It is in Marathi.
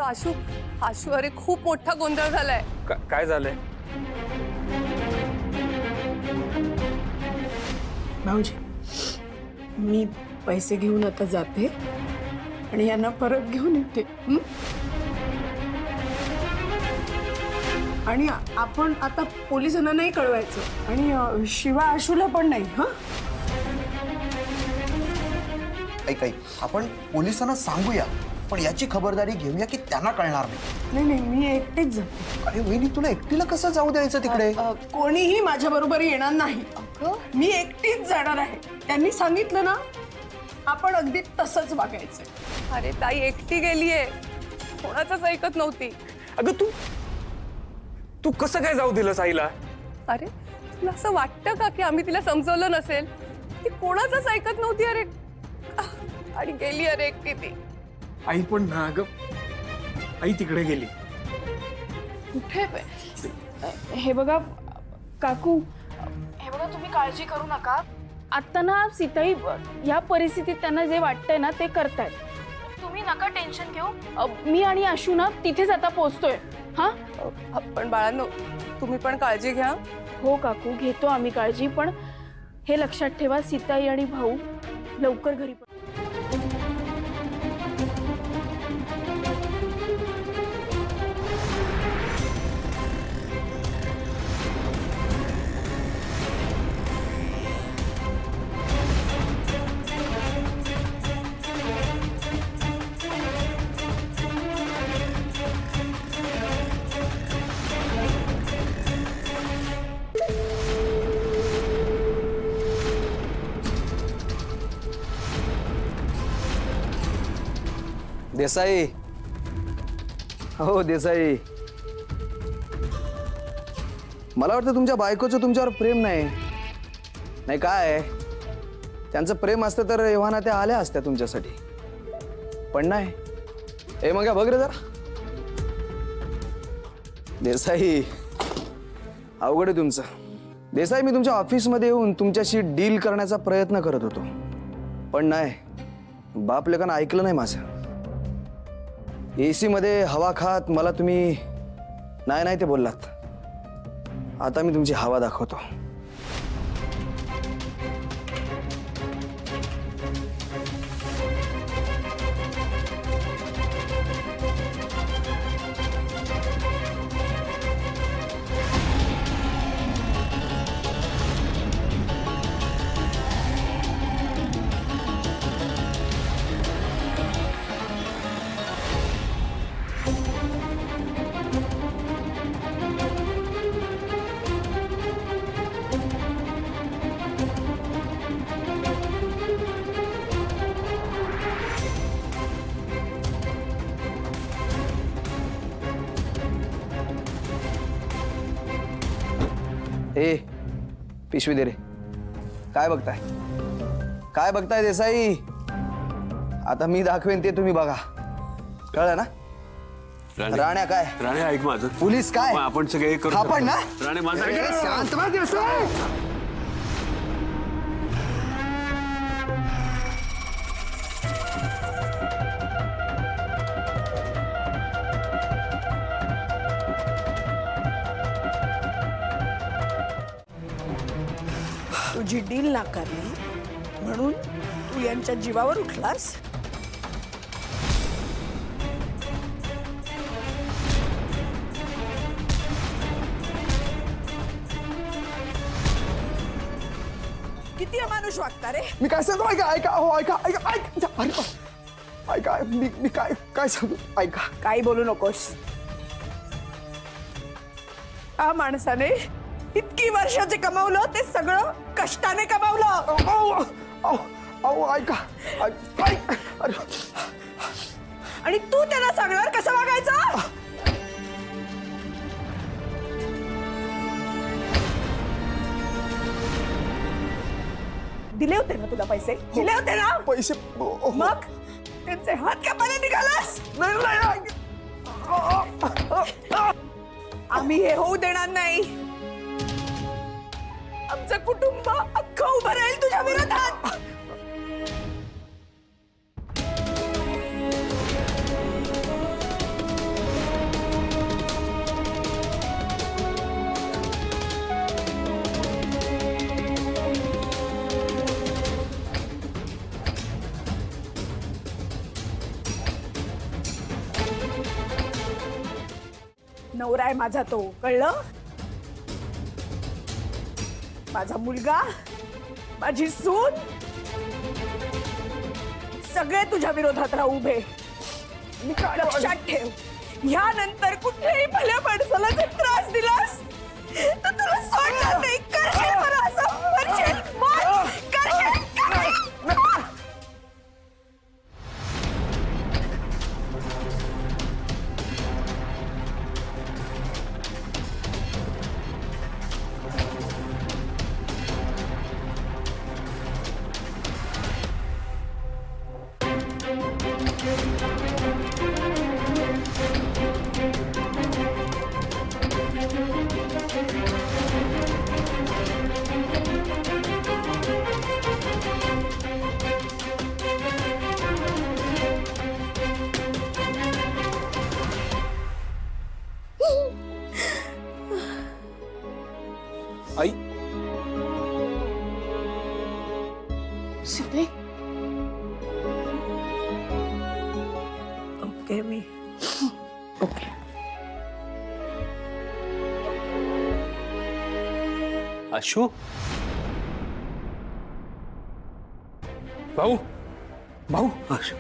आशू आशू अरे खूप मोठा गोंधळ झालाय. काय झालंय? भाऊजी मी पैसे घेऊन आता जाते आणि यांना परत घेऊन येते. आणि आपण आता पोलिसांना नाही कळवायचं आणि शिवा आशूला पण नाही. हा ऐक आपण पोलिसांना सांगूया पण याची खबरदारी घेऊया की त्यांना कळणार नाही. नाही मी एकटीच जाते. अरे वहिनी तुला एकटीला कसं जाऊ द्यायचं तिकडे? कोणीही माझ्या बरोबर येणार नाही. मी एकटीच जाणार आहे. त्यांनी सांगितलं ना आपण अगदी तसंच वागायचं. अरे ताई एकटी गेलीये, कोणाचंच ऐकत नव्हती. अगं तू कसं काय जाऊ दिलंस आईला? अरे तुला असं वाटतं का की आम्ही तिला समजवलं नसेल? ती कोणाचंच ऐकत नव्हती. अरे आणि गेली अरे एकटी ती. आई पण ना अगं, आई तिकडे गेली. कुठे? हे बघा काकू, हे बघा तुम्ही काळजी करू नका. आता ना सीताई या परिस्थितीत त्यांना जे वाटतंय ना ते करतायत. तुम्ही नका टेन्शन घेऊ. मी आणि आशू ना तिथेच आता पोहोचतोय. हा पण बाळांनो तुम्ही पण काळजी घ्या. हो काकू घेतो आम्ही काळजी. पण हे लक्षात ठेवा सीताई आणि भाऊ लवकर घरी देसाई, हो देसाई, मला वाटतं तुमच्या बायकोचं तुमच्यावर प्रेम नाही. नाही काय त्यांचं प्रेम असतं तर एव्हाना त्या आल्या असत्या तुमच्यासाठी. पण नाही. ए मग बघ रे जरा. देसाई अवघड आहे तुमचं. देसाई मी तुमच्या ऑफिसमध्ये येऊन तुमच्याशी डील करण्याचा प्रयत्न करत होतो पण नाही. बाप लेकानं ऐकलं नाही माझं. एसी मध्ये हवा खात मला तुम्ही नाही नाही ते बोललात. आता मी तुमची हवा दाखवतो. ए पिशवी दे रे. काय बघताय? काय बघताय देसाई? आता मी दाखवेन ते तुम्ही बघा. कळलं ना? राण्या काय? राणे ऐक माझं. पोलीस काय? आपण सगळे करू. आपण ना? राणे माझं ऐक. शांत बस देसाई. तुझी डील नाकारली म्हणून तू यांच्या जीवावर उठलास. किती अमानुष वागता रे. मी काय सांगतो ऐका ऐका हो ऐका ऐका ऐका. अरे ऐका मी काय काय सांगू ऐका. काही बोलू नकोस. हा माणसाने इतकी वर्षाचे कमावलं ते सगळं कष्टाने कमावलं. अहो ऐका. अरे आणि तू त्याला सांगणार कसं वागायचं. दिले होते ना तुला पैसे? दिले होते ना पैसे? मग त्यांचे हात कापायला निघालास. आम्ही हे होऊ देणार नाही. आमचं कुटुंब अख्खं उभं राहील तुझ्या विरोधात. नवरा आहे माझा तो, कळलं? माझा मुलगा, माझी सून सगळे तुझ्या विरोधात राहू उभे. लक्षात ठेव, ह्यानंतर कुठल्याही भल्या माणसाला जर त्रास दिलास तर तुला सोडणार नाही. करशील बरं असं? करशील? बोल. करशील? आई सीताई, ओके मी ओके. आशू, भाऊ भाऊ, आशू,